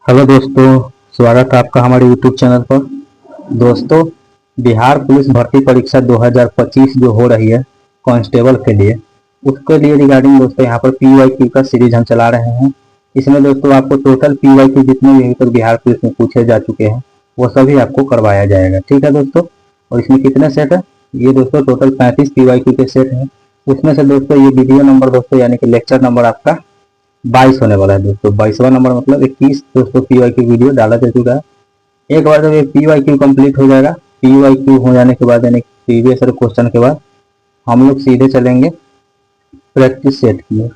Hello दोस्तों, स्वागत है आपका हमारे यूट्यूब चैनल पर। दोस्तों, बिहार पुलिस भर्ती परीक्षा 2025 जो हो रही है कांस्टेबल के लिए, उसके लिए रिगार्डिंग दोस्तों यहाँ पर पीवाईक्यू का सीरीज हम चला रहे हैं। इसमें दोस्तों आपको टोटल पीवाईक्यू जितने भी अभी तक बिहार पुलिस में पूछे जा चुके हैं वो सभी आपको करवाया जाएगा। ठीक है दोस्तों। और इसमें कितने सेट है? ये दोस्तों टोटल 35 पीवाईक्यू के सेट हैं। उसमें से दोस्तों ये वीडियो नंबर दोस्तों यानी कि लेक्चर नंबर आपका 22 होने वाला है दोस्तों। 22वां नंबर मतलब 21 दोस्तों पीवाईक्यू वीडियो डाला जा चुका है। एक बार जब ये पीवाईक्यू कंप्लीट हो जाएगा, पीवाईक्यू हो जाने के बाद यानी प्रीवियस क्वेश्चन के बाद हम लोग सीधे चलेंगे प्रैक्टिस सेट की ओर।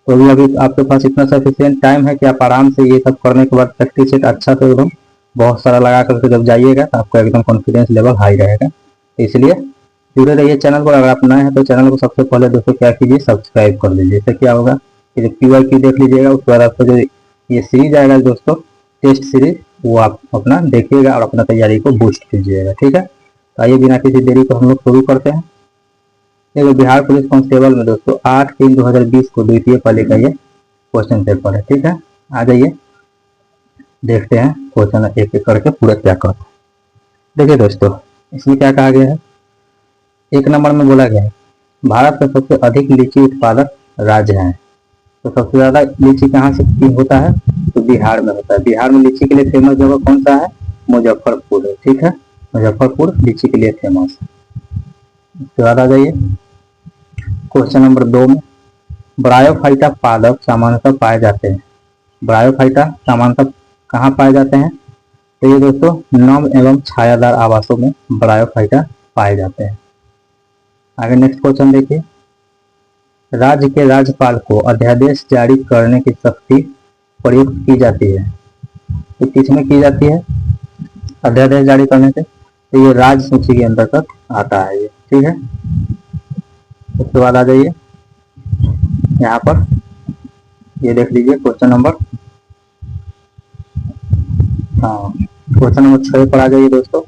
तो अभी आपके पास इतना सफिशियंट टाइम है कि आप आराम से ये सब करने के बाद प्रैक्टिस सेट अच्छा से एकदम बहुत सारा लगा करके जब जाइएगा तो आपका एकदम कॉन्फिडेंस लेवल हाई रहेगा। इसलिए जुड़े रहिए चैनल पर। अगर आप नए हैं तो चैनल को सबसे पहले दोस्तों क्या कीजिए, सब्सक्राइब कर लीजिए। इससे क्या होगा कि जब पीवाईक्यू देख लीजिएगा उसके बाद आपको जो ये सीरीज आएगा दोस्तों, टेस्ट सीरीज, वो आप अपना देखिएगा और अपना तैयारी को बूस्ट कीजिएगा। ठीक है। तो आइए बिना किसी देरी को हम लोग शुरू करते हैं। देखो, बिहार पुलिस कांस्टेबल में दोस्तों 8/3/2020 को द्वितीय पाली का ये क्वेश्चन पेपर है। ठीक है, आ जाइए देखते हैं क्वेश्चन एक एक करके पूरा क्या करते हैं। देखिए दोस्तों, इसमें क्या कहा गया है। एक नंबर में बोला गया है भारत का सबसे अधिक लीची उत्पादक राज्य है। तो सबसे ज्यादा लीची कहाँ से होता है? तो बिहार में होता है। बिहार में लीची के लिए फेमस जगह कौन सा है? मुजफ्फरपुर है। ठीक है, मुजफ्फरपुर लीची के लिए फेमस है। उसके बाद आ जाइए क्वेश्चन नंबर 2 में, ब्रायोफाइटा पादप सामान्यतः पाए जाते हैं। ब्रायोफाइटा सामान्यतः कहाँ पाए जाते हैं? तो ये दोस्तों नम एवं छायादार आवासों में ब्रायोफाइटा पाए जाते हैं। आगे नेक्स्ट क्वेश्चन देखिए, राज्य के राज्यपाल को अध्यादेश जारी करने की शक्ति प्रयुक्त की जाती है। तो किसमें की जाती है अध्यादेश जारी करने से? तो ये राज्य सूची के अंतर्गत आता है ये। ठीक है। उसके बाद आ जाइए यहाँ पर, ये देख लीजिए क्वेश्चन नंबर 6 पर आ जाइए दोस्तों।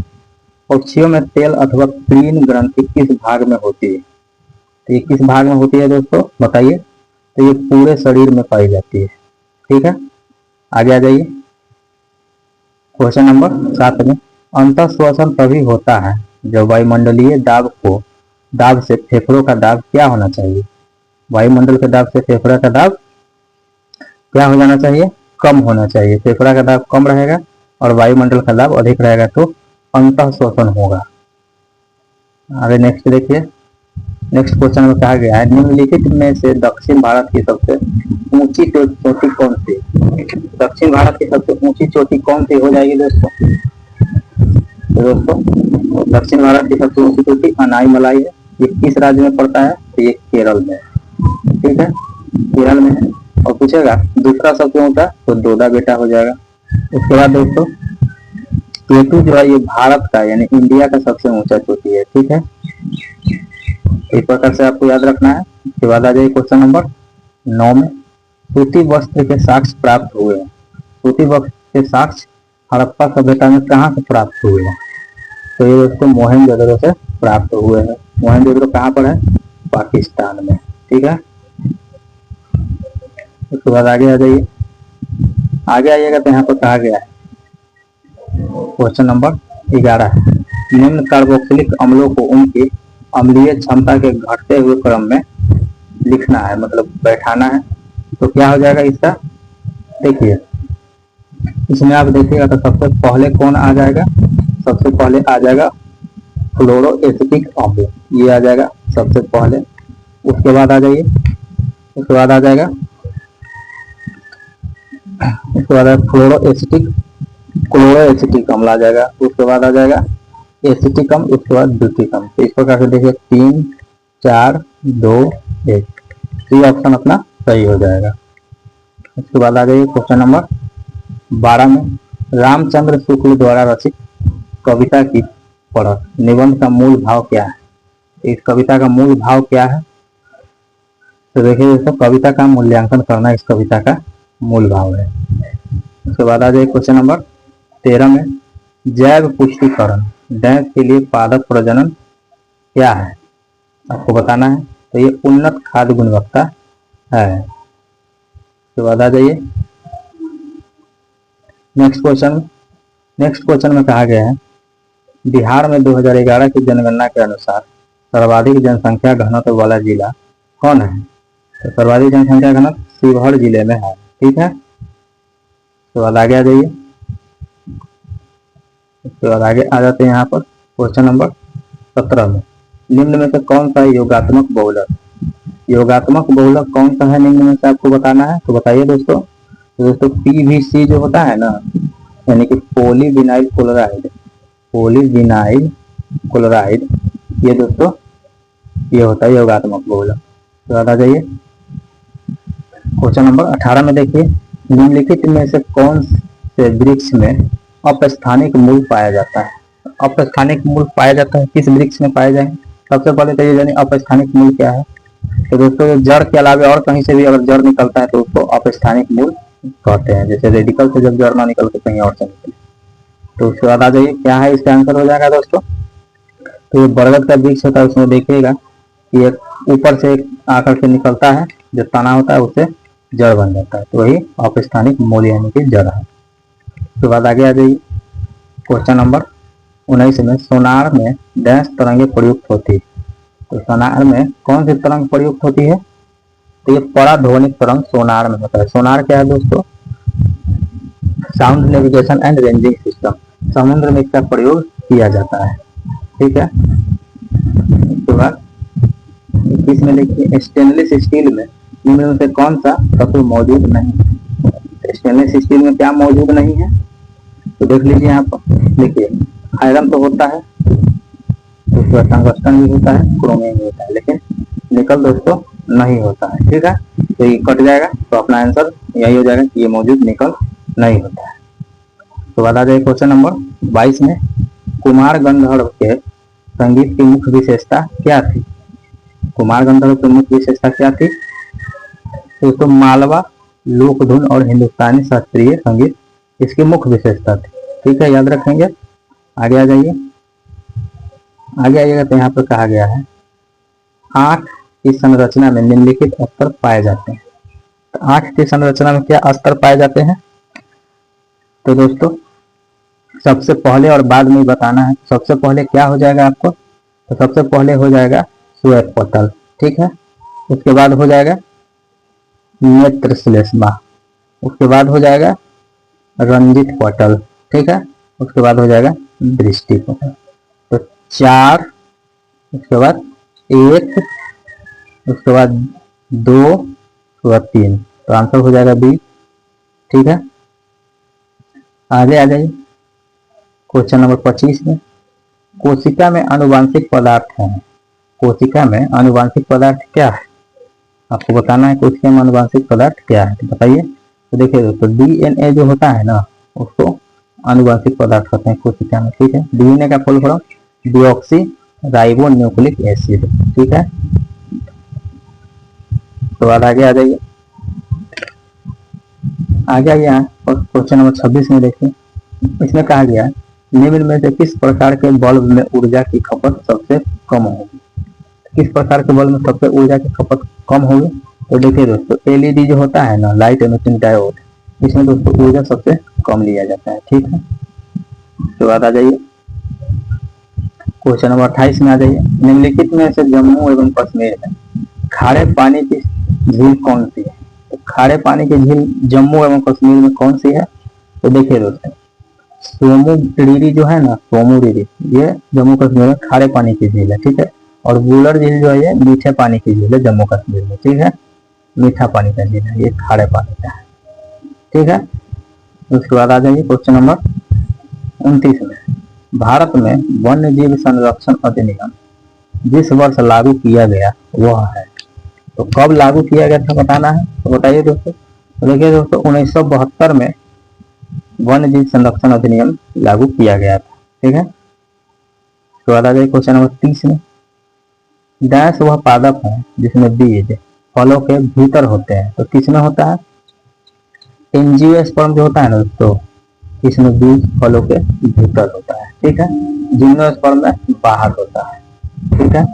पक्षियों में तेल अथवा क्रीन ग्रंथि किस भाग में होती है? तो ये किस भाग में होती है दोस्तों, बताइए। तो ये पूरे शरीर में पाई जाती है। ठीक है, आगे आ जाइए क्वेश्चन नंबर 7 में, अंतःश्वसन तभी होता है जब वायुमंडलीय दाब से फेफड़ों का दाब क्या होना चाहिए? वायुमंडल के दाब से फेफड़ा का दाब क्या हो जाना चाहिए? कम होना चाहिए। फेफड़ा का दाब कम रहेगा और वायुमंडल का दाब अधिक रहेगा तो अंतःश्वसन होगा। आगे नेक्स्ट देखिए, नेक्स्ट क्वेश्चन में कहा गया है निम्नलिखित में से दक्षिण भारत की सबसे ऊंची चोटी कौन सी? दक्षिण भारत की सबसे ऊंची चोटी कौन सी हो जाएगी दोस्तों? तो दोस्तों दक्षिण भारत की सबसे ऊंची चोटी अनाईमलाई है। ये किस राज्य में पड़ता है? तो ये केरल में है। ठीक है, केरल में है। और पूछेगा दूसरा सबसे ऊंचा, तो दोदा बेटा हो जाएगा। उसके बाद दोस्तों केटू जो है ये भारत का यानी इंडिया का सबसे ऊंचा चोटी है। ठीक है, इस प्रकार से आपको याद रखना है। उसके बाद आ जाइए क्वेश्चन नंबर 9 में, सूती वस्त्र के साक्ष्य प्राप्त हुए हैं। सूती वस्त्र के साक्ष्य हड़प्पा सभ्यता में कहाँ से प्राप्त हुए हैं? तो ये दोस्तों मोहनजोदड़ो से प्राप्त हुए हैं। मोहनजोदड़ो कहाँ पर है? पाकिस्तान में। ठीक है, उसके बाद आगे आ जाइए। आगे आइएगा तो यहाँ पर कहा गया है क्वेश्चन नंबर 11, निम्न कार्बोक्सिलिक अम्लों को उनकी अम्लीय क्षमता के घटते हुए क्रम में लिखना है, मतलब बैठाना है। तो क्या हो जाएगा इसका? देखिए इसमें आप देखिएगा तो सबसे पहले कौन आ जाएगा? सबसे पहले आ जाएगा फ्लोरोएसिटिक अम्ल, ये आ जाएगा सबसे पहले। उसके बाद आ जाइए, उसके बाद आ जाएगा क्लोरोएसिटिक अम्ल आ जाएगा। उसके बाद आ जाएगा एसिटिक अम्ल, उसके बाद ब्यूटिक अम्ल। तो इस प्रकार से देखिए 3 4 2 1, ये ऑप्शन अपना सही हो जाएगा। उसके बाद आ जाइए क्वेश्चन नंबर 12 में, रामचंद्र शुक्ल द्वारा रचित कविता की पढ़त निबंध का मूल भाव क्या है? इस कविता का मूल भाव क्या है? तो देखिए दोस्तों कविता का मूल्यांकन करना इस कविता का मूल भाव है। उसके बाद आ जाइए क्वेश्चन नंबर 13 में, जैव पुष्टिकरण डैश के लिए पादप प्रजनन क्या है? आपको बताना है। तो ये उन्नत खाद्य गुणवत्ता है। उसके बाद आ जाइए नेक्स्ट क्वेश्चन में कहा गया है बिहार में 2011 की जनगणना के अनुसार सर्वाधिक जनसंख्या घनत्व वाला जिला कौन है? तो सर्वाधिक जनसंख्या घनत्व शिवहर जिले में है। ठीक है, तो बाद आगे आ जाइए। उसके बाद आगे आ जाते हैं यहाँ पर क्वेश्चन नंबर 17 में, निम्न में से कौन सा योगात्मक बहुलक? योगात्मक बहुलक कौन सा है निम्न में से आपको बताना है, तो बताइए दोस्तों। तो दोस्तों पीवीसी जो होता है ना, यानी कि पॉलीविनाइल क्लोराइड, ये दोस्तों ये होता है योगात्मक बहुलक। तो आ जाइए क्वेश्चन नंबर 18 में देखिए, निम्नलिखित में से कौन से वृक्ष में अपस्थानिक मूल पाया जाता है? अपस्थानिक मूल पाया जाता है किस वृक्ष में पाए जाएंगे? सबसे पहले तो ये जानिए अपस्थानिक मूल क्या है। तो दोस्तों जड़ के अलावा और कहीं से भी अगर जड़ निकलता है तो उसको अपस्थानिक मूल कहते हैं। जैसे रेडिकल से जब जड़ ना निकल के कहीं और से निकले। तो उसके बाद आ जाइए क्या है, इसका आंसर हो जाएगा दोस्तों। तो ये बरगद का वृक्ष होता है, उसमें देखिएगा ये ऊपर से आकर के निकलता है, जो तना होता है उससे जड़ बन जाता है, तो वही अपस्थानिक मूल यानी कि जड़ है। उसके बाद आगे आ जाइए क्वेश्चन नंबर 19 में, सोनार में डैश तरंगे प्रयुक्त होती है? तो सोनार में कौन सी तरंग प्रयुक्त होती है? तो ये पराध्वनिक तरंग सोनार में होता है। सोनार क्या है दोस्तों? Sound navigation and ranging system, समुद्र में इसका प्रयोग किया जाता है। ठीक है, उसके बाद इसमें देखिए स्टेनलेस स्टील में निम्न में से कौन सा तत्व मौजूद नहीं है? स्टेनलेस स्टील में क्या मौजूद नहीं है, तो देख लीजिए यहाँ पर। देखिए आयरन तो होता है, उसके टंगस्टन भी होता है, क्रोमियम भी होता है, लेकिन निकल दोस्तों नहीं होता है। ठीक है, तो ये कट जाएगा, तो अपना आंसर यही हो जाएगा कि ये मौजूद निकल नहीं होता है। तो बता जाए क्वेश्चन नंबर 22 में, कुमार गंधर्व के संगीत की मुख्य विशेषता क्या थी? कुमार गंधर्व की मुख्य विशेषता क्या थी? तो मालवा, लोकधुन और हिंदुस्तानी शास्त्रीय संगीत इसकी मुख्य विशेषता थी। ठीक है, याद रखेंगे। आगे आ जाइए, आगे आइएगा तो यहाँ पर कहा गया है आंख की संरचना में निम्नलिखित स्तर पाए जाते हैं। तो आंख की संरचना में क्या स्तर पाए जाते हैं? तो दोस्तों सबसे पहले और बाद में बताना है। सबसे पहले क्या हो जाएगा आपको? तो सबसे पहले हो जाएगा श्वेत पटल। ठीक है, उसके बाद हो जाएगा नेत्र श्लेष्मा, उसके बाद हो जाएगा रंजित पटल। ठीक है, उसके बाद हो जाएगा दृष्टि पटल। तो 4, उसके बाद 1, उसके बाद 2, उसके बाद 3, तो आंसर हो जाएगा बी। ठीक है, आगे आ जाइए क्वेश्चन नंबर 25 में, कोशिका में आनुवांशिक पदार्थ है। कोशिका में आनुवांशिक पदार्थ क्या है आपको बताना है। कोशिका में आनुवांशिक पदार्थ क्या है, तो बताइए। तो देखिए दोस्तों डीएनए जो होता है ना, उसको आनुवांशिक पदार्थ कहते हैं कोशिका में। ठीक है, डीएनए का full form deoxy ribo nucleic acid. ठीक है, तो बाद आगे आ जाइए, आगे आइए और क्वेश्चन नंबर 26 में देखिए, इसमें कहा गया है निम्न में से किस प्रकार के बल्ब में ऊर्जा की खपत सबसे कम होगी? किस प्रकार के बल्ब में सबसे ऊर्जा की खपत कम होगी? तो देखिए दोस्तों एलईडी जो होता है ना, लाइट एमिटिंग डायोड, इसमें दोस्तों ऊर्जा सबसे कम लिया जाता है। ठीक है, तो बाद आ जाइए क्वेश्चन नंबर 28 में आ जाइए, निम्नलिखित में से जम्मू एवं कश्मीर में खारे पानी की झील कौन सी है? तो खारे पानी की झील जम्मू एवं कश्मीर में कौन सी है? तो देखिए दोस्तों सोमू रीरी जो है ना, सोमू रीरी, ये जम्मू कश्मीर में खारे पानी की झील है। ठीक है, और बुलर झील जो है ये मीठे पानी की झील है जम्मू कश्मीर में। ठीक है, मीठा पानी का झील है, ये खारे पानी का है। ठीक है, उसके बाद आ जाइए क्वेश्चन नंबर 29 में, भारत में वन्य जीव संरक्षण अधिनियम जिस वर्ष लागू किया गया वह है? तो कब लागू किया गया था बताना है, तो बताइए दोस्तों। तो देखिए दोस्तों 1972 में वन्य जीव संरक्षण अधिनियम लागू किया गया था। ठीक है, तो आ जाइए क्वेश्चन नंबर 30 में, डैश वह पादप है जिसमें बीज फलों के भीतर होते हैं? तो किसमें होता है? एंजियोस्पर्म जो होता है ना दोस्तों, इसमें बीज फलों के भीतर होता है। ठीक है, जिम्नोस्पर्म में बाहर होता है। ठीक है,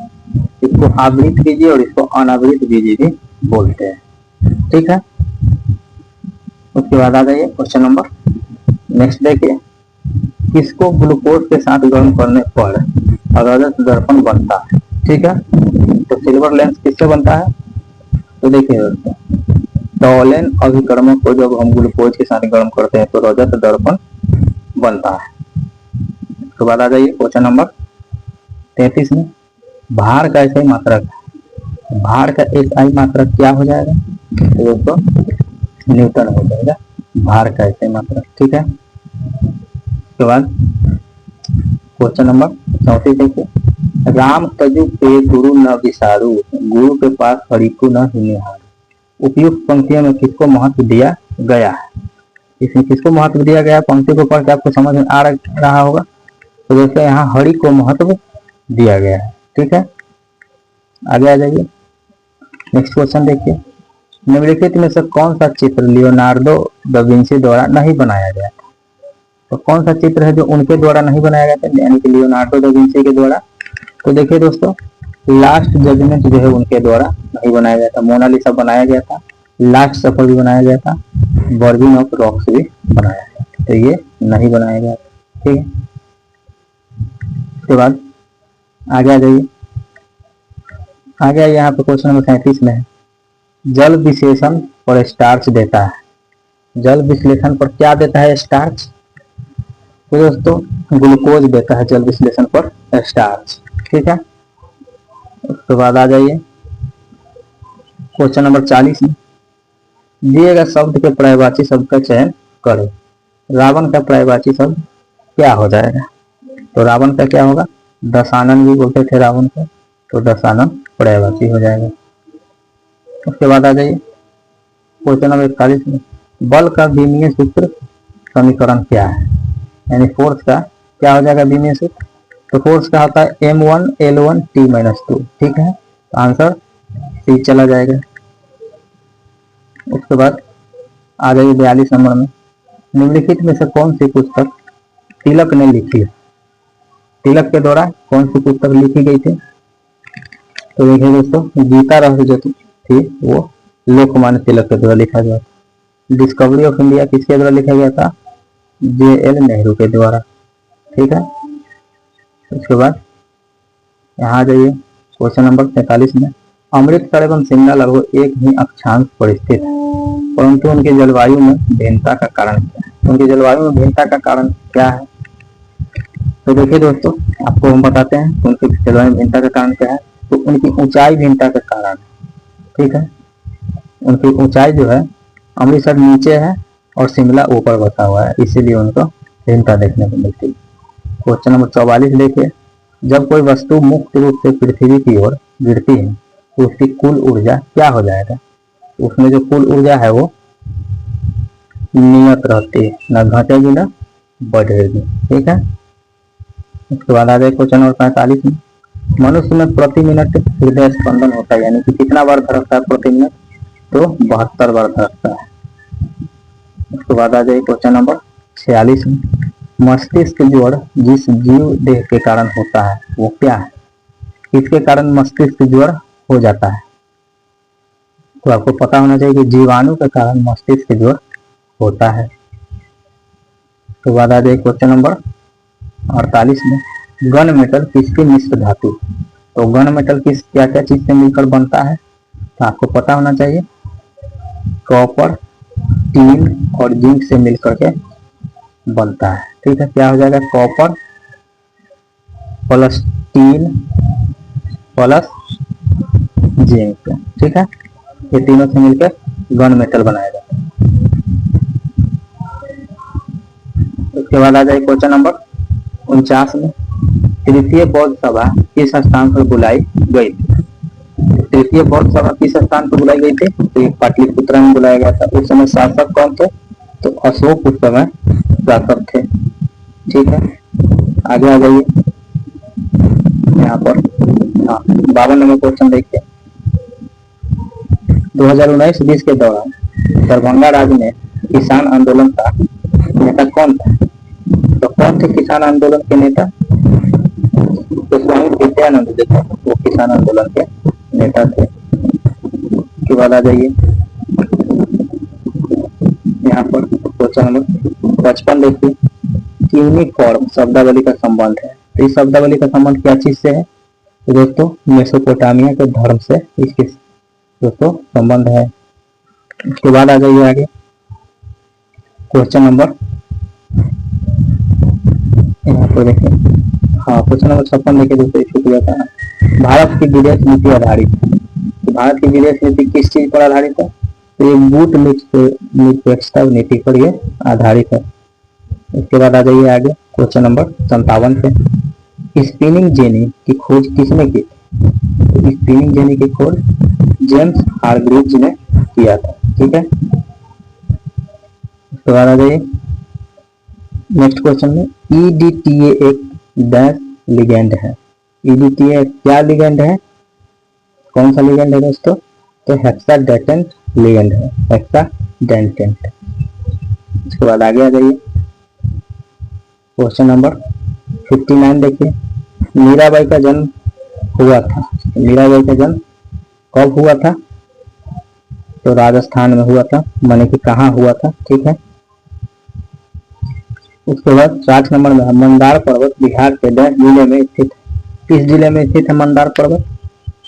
इसको आवृत बीजी और इसको अनावृत बीजी भी बोलते हैं। ठीक है, उसके बाद आ जाइए क्वेश्चन नंबर नेक्स्ट देखिए, किसको ग्लूकोज के साथ गर्म करने पर रजत दर्पण बनता है? ठीक है, तो सिल्वर लेंस किससे बनता है? तो देखिए दोस्तों, टॉलेन अभिकर्मक को जब हम ग्लूकोज के साथ गर्म करते हैं तो रजत दर्पण बनता है। उसके बाद आ जाइए क्वेश्चन नंबर 33 में, भार का एसआई मात्रक, भार का एसआई मात्रक क्या हो जाएगा? तो दोस्तों न्यूटन हो जाएगा भार का एसआई मात्रक। ठीक है, उसके बाद क्वेश्चन नंबर 34 देखिए, राम तजु पे गुरु न विसारू, गुरु के पास हरिकु न हिनिहारू। उपयुक्त पंक्तियों में किसको महत्व दिया गया है? इसमें किसको महत्व दिया गया? पंक्ति को पढ़ के आपको समझ में आ रहा होगा। तो दोस्तों यहाँ हरि को महत्व दिया गया है। ठीक है, आगे आ जाइए, नेक्स्ट क्वेश्चन देखिए, निम्नलिखित में से कौन सा चित्र लियोनार्डो दा विंची द्वारा नहीं बनाया गया था? तो कौन सा चित्र है जो उनके द्वारा नहीं बनाया गया था, यानी कि लियोनार्डो दा विंची के द्वारा? तो देखिए दोस्तों, लास्ट जजमेंट जो है उनके द्वारा नहीं बनाया गया था। मोनालिसा बनाया गया था, लास्ट सफर भी बनाया गया था, बर्बिंग ऑफ रॉक्स भी बनाया गया था, तो ये नहीं बनाया गया था। ठीक है, उसके बाद आगे आ जाइए, आगे यहाँ पे क्वेश्चन नंबर 37 में है, जल विश्लेषण पर स्टार्च देता है। जल विश्लेषण पर क्या देता है? स्टार्च। तो दोस्तों ग्लूकोज देता है जल विश्लेषण पर स्टार्च। ठीक है, उसके बाद आ जाइए क्वेश्चन नंबर 40 में, दिए गए शब्द के पर्यायवाची शब्द का चयन करें। रावण का पर्यायवाची शब्द क्या हो जाएगा? तो रावण का क्या होगा? दशानन भी बोलते थे रावण को, तो दशानन पर्यायवाची हो जाएगा। उसके बाद आ जाइए क्वेश्चन नंबर 41 में, बल का विमीय सूत्र समीकरण क्या है? यानी फोर्स का क्या हो जाएगा विमीय सूत्र? तो फोर्स का होता है m1 L1 T-2। ठीक है, तो आंसर सी चला जाएगा। उसके बाद आ जाइए 42 नंबर में, निम्नलिखित में से कौन सी पुस्तक तिलक ने लिखी है? तिलक के द्वारा कौन सी पुस्तक लिखी गई थी? तो देखिए दोस्तों, गीता रहस्य जो थी वो लोकमान्य तिलक के द्वारा लिखा गया था। डिस्कवरी ऑफ इंडिया किसके द्वारा लिखा गया था? JL नेहरू के द्वारा। ठीक है, उसके बाद यहाँ आ जाइए क्वेश्चन नंबर 43 में, अमृतसर एवं शिमला लगभग एक ही अक्षांश पर स्थित है, परंतु उनके जलवायु में भिन्नता का कारण क्या है? उनके जलवायु में भिन्नता का कारण क्या है? तो देखिए दोस्तों, आपको हम बताते हैं उनके जलवायु में भिन्नता का कारण क्या है। तो उनकी ऊंचाई भिन्नता का कारण है। ठीक है, उनकी ऊंचाई जो है, अमृतसर नीचे है और शिमला ऊपर बसा हुआ है, इसीलिए उनको भिन्नता देखने को मिलती है। क्वेश्चन नंबर 44 देखिए, जब कोई वस्तु मुक्त रूप से पृथ्वी की ओर गिरती है तो उसकी कुल ऊर्जा क्या हो जाएगा? उसमें जो कुल ऊर्जा है वो नियत रहती है, न घटेगी न बढ़ेगी। ठीक है, उसके बाद आ जाए क्वेश्चन नंबर 45 में, मनुष्य में प्रति मिनट हृदय स्पंदन होता है, यानी कि कितना बार धड़कता है प्रति मिनट? तो 72 बार धड़कता है। उसके बाद आ जाए क्वेश्चन नंबर 46 में, मस्तिष्क ज्वर जिस जीव देह के कारण होता है वो क्या है? किसके कारण मस्तिष्क ज्वर हो जाता है? तो आपको पता होना चाहिए कि जीवाणु के कारण मस्तिष्क ज्वर होता है। तो बाद आ जाए क्वेश्चन नंबर 48 में, गन मेटल किसकी मिश्र धातु? तो गन मेटल किस क्या क्या चीज से मिलकर बनता है? तो आपको पता होना चाहिए कॉपर, टीन और जिंक से मिलकर के बनता है। ठीक है, क्या हो जाएगा? Copper plus tin plus zinc. ठीक है, ये तीनों से मिलकर गन मेटल बनाया जाता है। उसके बाद आ जाए क्वेश्चन नंबर 49 में, तृतीय बौद्ध सभा किस स्थान पर बुलाई गई थी? तृतीय बौद्ध सभा किस स्थान पर बुलाई गई थी? तो ये पाटलिपुत्र में बुलाया गया था। उस समय शासक कौन थे? तो अशोक उस समय शासक थे। ठीक है, आगे आ जाइए यहाँ पर। हाँ, 52 नंबर क्वेश्चन देखिए, 2019-20 के दौरान दरभंगा राज्य में किसान आंदोलन का नेता कौन था? तो कौन थे किसान आंदोलन के नेता? तो स्वामी विद्यानंद जो थे वो किसान आंदोलन के नेता थे। उसके बाद आ जाइए यहाँ पर क्वेश्चन नंबर 55 देखिए, यूनिफॉर्म शब्दावली का संबंध है। तो इस शब्दावली का संबंध क्या चीज से है? तो दोस्तों मेसोपोटामिया के धर्म से इसके दोस्तों संबंध है। उसके बाद आ जाइए आगे, क्वेश्चन नंबर यहाँ पर देखिए, हाँ क्वेश्चन नंबर 56 देखिए दोस्तों, छूट गया था। भारत की विदेश नीति आधारित है। तो भारत की विदेश नीति किस चीज पर आधारित है? तो ये गुट निरपेक्षता नीति पर ये आधारित है। इसके बाद आ जाइए आगे, क्वेश्चन नंबर 57 पे, स्पिनिंग जेनी की खोज किसने की? तो स्पिनिंग जेनी की खोज जेम्स हारग्रीव्स ने किया था। ठीक है, उसके बाद आ जाइए नेक्स्ट क्वेश्चन में, ईडीटीए एक डैश लिगेंड है। ईडीटीए क्या लिगेंड है? कौन सा लिगेंड है दोस्तों? तो हेक्साडेंटेंट लिगेंड है, हेक्साडेंटेंट। इसके बाद आगे आ जाइए, क्वेश्चन नंबर 59 देखिए, मीराबाई का जन्म हुआ था। मीराबाई का जन्म कब हुआ था? तो राजस्थान में हुआ था, माने कि कहाँ हुआ था। ठीक है, उसके बाद 60 नंबर में, मंदार पर्वत बिहार के डैश जिले में स्थित है। किस जिले में स्थित है मंदार पर्वत?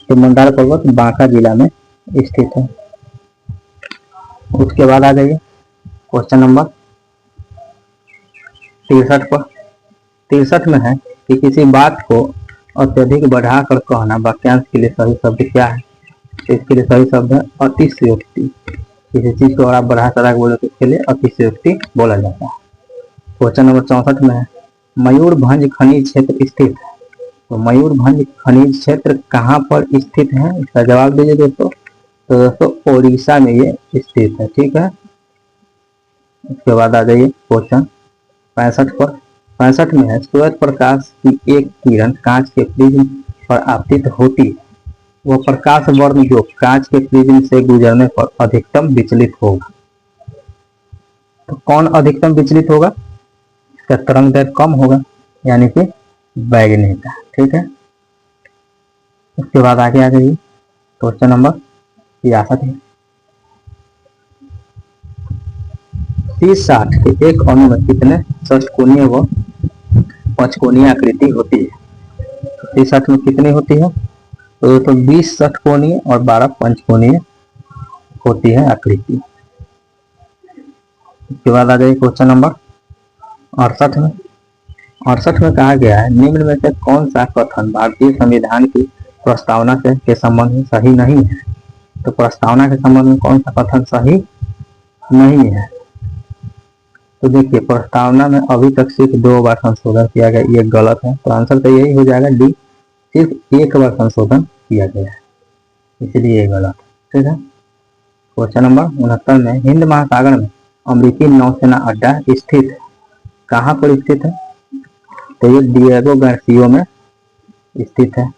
तो मंदार पर्वत बांका जिला में स्थित है। उसके बाद आ जाइए क्वेश्चन नंबर 63 पर। 63 में है कि किसी बात को अत्यधिक बढ़ाकर कहना वाक्यांश के लिए सही शब्द क्या है? तो इसके लिए सही शब्द है अतिशयोक्ति। किसी चीज को अगर आप बढ़ा चढ़ा बोले तो इसके लिए अतिशयोक्ति बोला जाता है। क्वेश्चन नंबर 64 में है, मयूरभंज खनिज क्षेत्र स्थित है। तो मयूरभंज खनिज क्षेत्र कहाँ पर स्थित है? इसका जवाब दीजिए दोस्तों। तो दोस्तों ओडिशा में ये स्थित है। ठीक है, उसके बाद आ जाइए क्वेश्चन 65 पर। 65 में है, श्वेत प्रकाश की एक किरण कांच के प्रिज्म पर आपतित होती है, वह प्रकाश वर्ण जो कांच के प्रिज्म से गुजरने पर अधिकतम विचलित होगा। तो कौन अधिकतम विचलित होगा? इसका तरंग दैर्घ्य कम होगा, यानी कि बैगनी का। ठीक है, उसके बाद आगे आ जाइए क्वेश्चन नंबर 66 है, C60 के एक अणु में कितने षटकोणीय व पंचकोणीय आकृति होती है? तो C60 में कितनी होती है? तो 20 षटकोणीय और 12 पंचकोणीय होती है आकृति। उसके बाद आ जाइए क्वेश्चन नंबर 68 में। 68 में कहा गया है, निम्न में से कौन सा कथन भारतीय संविधान की प्रस्तावना के संबंध में सही नहीं है? तो प्रस्तावना के संबंध में कौन सा कथन सही नहीं है? तो देखिए, प्रस्तावना में अभी तक सिर्फ 2 बार संशोधन किया गया, ये गलत है। तो आंसर तो यही हो जाएगा डी, सिर्फ 1 बार संशोधन किया गया है, इसलिए ये गलत है। ठीक है, क्वेश्चन नंबर 69 में, हिंद महासागर में अमेरिकी नौसेना अड्डा स्थित है, कहाँ पर स्थित है? तो ये डिएगो गार्सिया में स्थित है।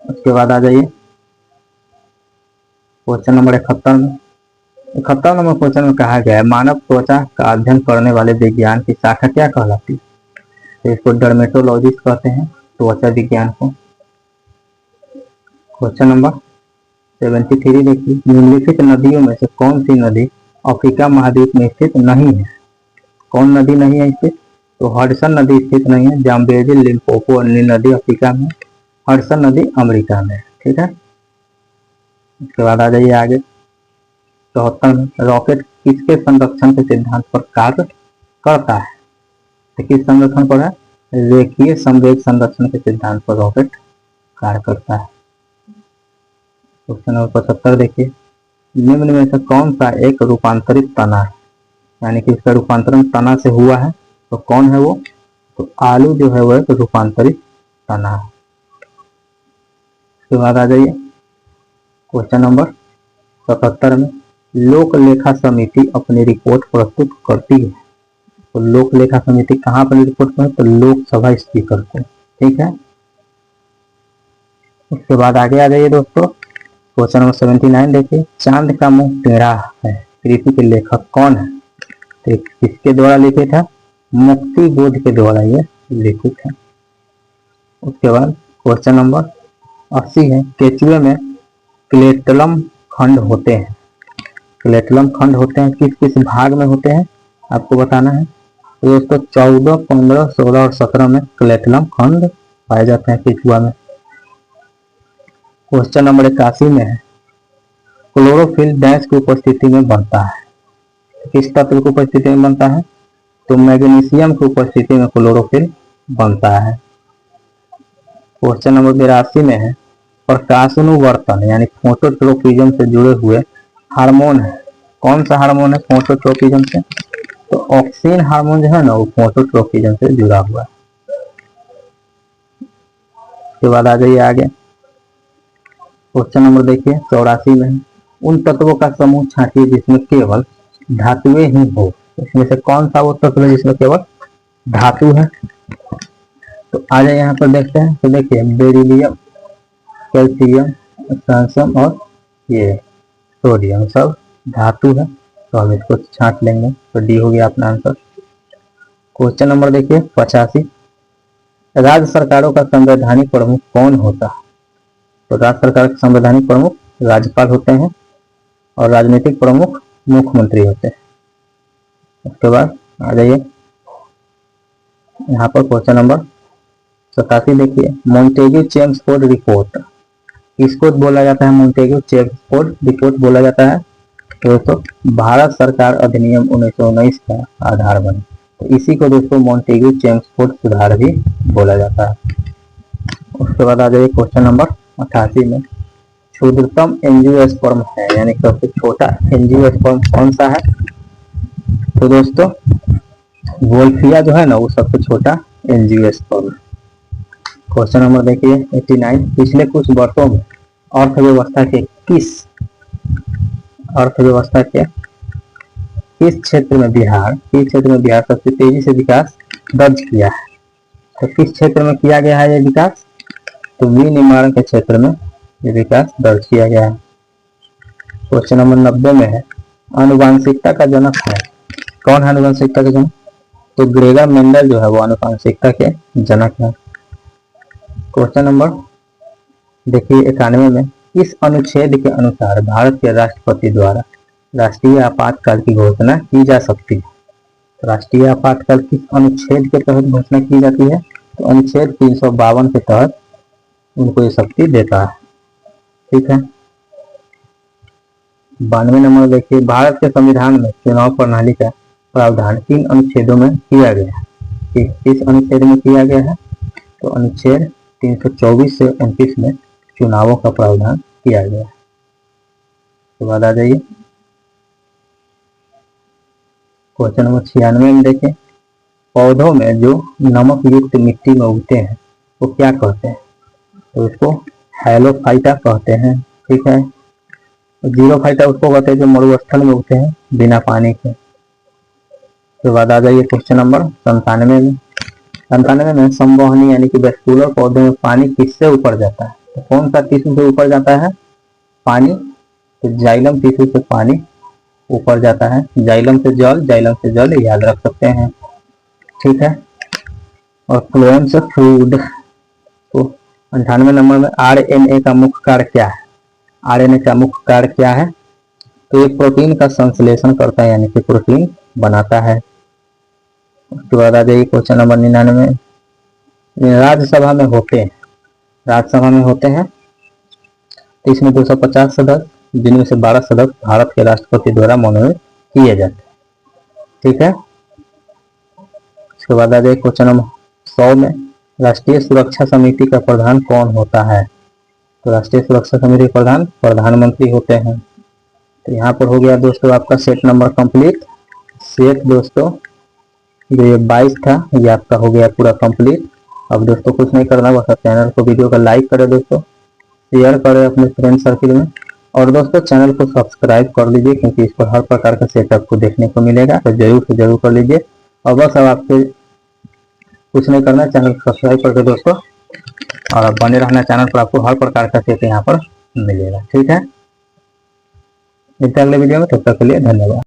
उसके बाद आ जाइए क्वेश्चन नंबर 71 में। 71 नंबर क्वेश्चन में कहा गया है, मानव त्वचा का अध्ययन करने वाले विज्ञान की शाखा क्या कहलाती है? तो इसको डर्मेटोलॉजिस्ट कहते हैं, त्वचा विज्ञान को। क्वेश्चन नंबर 73 देखिए, निम्नलिखित नदियों में से कौन सी नदी अफ्रीका महाद्वीप में स्थित नहीं है? कौन नदी नहीं है स्थित? तो हडसन नदी स्थित नहीं है, जाम्बेजी, लिम्पोपो अन्य नदी अफ्रीका में, हडसन नदी अमेरिका में। ठीक है, इसके बाद आ जाइए आगे 74 में, रॉकेट किसके संरक्षण के सिद्धांत पर कार्य करता है? तो किस संरक्षण पर है? रेखीय संवेग संरक्षण के सिद्धांत पर रॉकेट कार्य करता है। क्वेश्चन नंबर 75 देखिए, निम्न में से कौन सा एक रूपांतरित तना है, यानी कि इसका रूपांतरण तना से हुआ है, तो कौन है वो? तो आलू जो है वो एक रूपांतरित तना है। उसके बाद आ जाइए क्वेश्चन नंबर 77 में, लोक लेखा समिति अपनी रिपोर्ट प्रस्तुत करती है। तो लोक लेखा समिति कहाँ पर रिपोर्ट करती है? तो लोकसभा स्पीकर को। ठीक है, उसके बाद आगे आ जाइए दोस्तों, क्वेश्चन नंबर 79 देखिए, चांद का मुंह टेढ़ा है कृति के लेखक कौन है? तो किसके द्वारा लिखित है? मुक्ति बोध के द्वारा ये लिखित है। उसके बाद क्वेश्चन नंबर 80 है, केचुए में क्लेटलम खंड होते हैं। क्लेटलम खंड होते हैं किस किस भाग में होते हैं आपको बताना है। तो दोस्तों 14, 15, 16 और 17 में क्लेटलम खंड पाए जाते हैं केचुआ में। क्वेश्चन नंबर 81 में है क्लोरोफिल डैश की उपस्थिति में बनता है। किस तत्व की उपस्थिति में बनता है? तो मैग्नीशियम की उपस्थिति में क्लोरोफिल बनता है। क्वेश्चन नंबर 82 में है प्रकाशानुवर्तन यानी फोटोट्रोपिज्म से जुड़े हुए हार्मोन है। कौन सा हार्मोन है फोटोट्रोपिज्म से? तो ऑक्सीन हार्मोन जो है ना वो फोटोट्रोपिज्म से जुड़ा हुआ है। उसके बाद आ जाइए आगे। क्वेश्चन नंबर देखिए 84 में उन तत्वों का समूह छांटिए जिसमें केवल धातुएं ही हो। इसमें से कौन सा वो तत्व है जिसमें केवल धातु है? तो आ जाए यहाँ पर देखते हैं। तो देखिए बेरिलियम, कैल्शियम, फ्रांसम और ये सोडियम सब धातु है, तो हम इसको छांट लेंगे। तो डी हो गया अपना आंसर। क्वेश्चन नंबर देखिए 85 राज्य सरकारों का संवैधानिक प्रमुख कौन होता है? तो राज्य सरकार के संवैधानिक प्रमुख राज्यपाल होते हैं और राजनीतिक प्रमुख मुख्यमंत्री होते हैं। उसके बाद आ जाइए यहाँ पर क्वेश्चन नंबर 87 देखिए मॉन्टेग्यू चेम्सफोर्ड रिपोर्ट किसको बोला जाता है? मॉन्टेग्यू चेम्सफोर्ड रिपोर्ट बोला जाता है। तो दोस्तों भारत सरकार अधिनियम 1919 का आधार बने, तो इसी को दोस्तों मॉन्टेग्यू चेम्सफोर्ड सुधार भी बोला जाता है। उसके बाद आ जाइए क्वेश्चन नंबर 88 में क्षुद्रतम एंजियोस्पर्म है यानी सबसे छोटा एंजियोस्पर्म कौन सा है? तो दोस्तों वोल्फिया जो है ना वो सबसे छोटा एंजियोस्पर्म। क्वेश्चन नंबर देखिए 89 पिछले कुछ वर्षों में अर्थव्यवस्था के किस क्षेत्र में बिहार सबसे तेजी से विकास दर्ज किया है? तो किस क्षेत्र में किया गया है ये विकास? तो विनिर्माण के क्षेत्र में ये विकास दर्ज किया गया है। क्वेश्चन नंबर 90 में है आनुवंशिकता का जनक है। कौन है आनुवंशिकता का जनक? तो ग्रेगर मेंडल जो है वो आनुवंशिकता के जनक है। क्वेश्चन नंबर देखिए 91 में इस अनुच्छेद के अनुसार भारत के राष्ट्रपति द्वारा राष्ट्रीय आपातकाल की घोषणा की जा सकती है। तो राष्ट्रीय आपातकाल किस अनुच्छेद के तहत घोषणा की जाती है? तो अनुच्छेद 352 के तहत उनको ये शक्ति देता है। ठीक है। 92 नंबर देखिए भारत के संविधान में चुनाव प्रणाली का प्रावधान किन अनुच्छेदों में किया गया है? किस अनुच्छेद में किया गया है? तो अनुच्छेद 324 से 29 में चुनावों का प्रावधान किया गया है। उसके बाद आ जाइए क्वेश्चन नंबर 96 में देखिए पौधों में जो नमक युक्त मिट्टी में उगते हैं वो क्या कहते हैं? तो इसको हैलोफाइटा कहते हैं। ठीक है। जीरोफाइटा उसको कहते हैं जो मरुस्थल में उगते हैं बिना पानी के। उसके बाद आ जाइए क्वेश्चन नंबर 97 में संवहनी यानी कि वेस्कुलर पौधे में पानी किससे ऊपर जाता है? तो कौन सा टिश्यू से ऊपर जाता है पानी? तो जाइलम टिश्यू से पानी ऊपर जाता है। जाइलम से जल याद रख सकते हैं। ठीक है। और फ्लोएम से फूड। तो 98 नंबर में आरएनए का मुख्य कार्य क्या है? आरएनए का मुख्य कार्य क्या है? तो एक प्रोटीन का संश्लेषण करता है यानी कि प्रोटीन बनाता है। उसके बाद आ जाइए क्वेश्चन नंबर 99 राज्यसभा में होते हैं तो इसमें 250 सदस्य जिनमें से 12 सदस्य भारत के राष्ट्रपति द्वारा मनोनीत किए जाते हैं। ठीक है। उसके बाद आ जाइए क्वेश्चन नंबर 100 में राष्ट्रीय सुरक्षा समिति का प्रधान कौन होता है? तो राष्ट्रीय सुरक्षा समिति के प्रधान प्रधानमंत्री होते हैं। तो यहाँ पर हो गया दोस्तों आपका सेट नंबर कंप्लीट। सेट दोस्तों जो ये 22 था ये आपका हो गया पूरा कंप्लीट। अब दोस्तों कुछ नहीं करना, बस चैनल को वीडियो को लाइक करें दोस्तों, शेयर करें अपने फ्रेंड सर्किल में, और दोस्तों चैनल को सब्सक्राइब कर लीजिए क्योंकि इस पर हर प्रकार का सेटअप को देखने को मिलेगा। तो जरूर से जरूर कर लीजिए। और बस अब आपसे कुछ नहीं करना, चैनल को सब्सक्राइब करके दोस्तों और अब बने रहना चैनल पर, आपको हर प्रकार का सेट यहाँ पर मिलेगा। ठीक है। मिलते हैं अगले वीडियो में, तब तक के लिए धन्यवाद।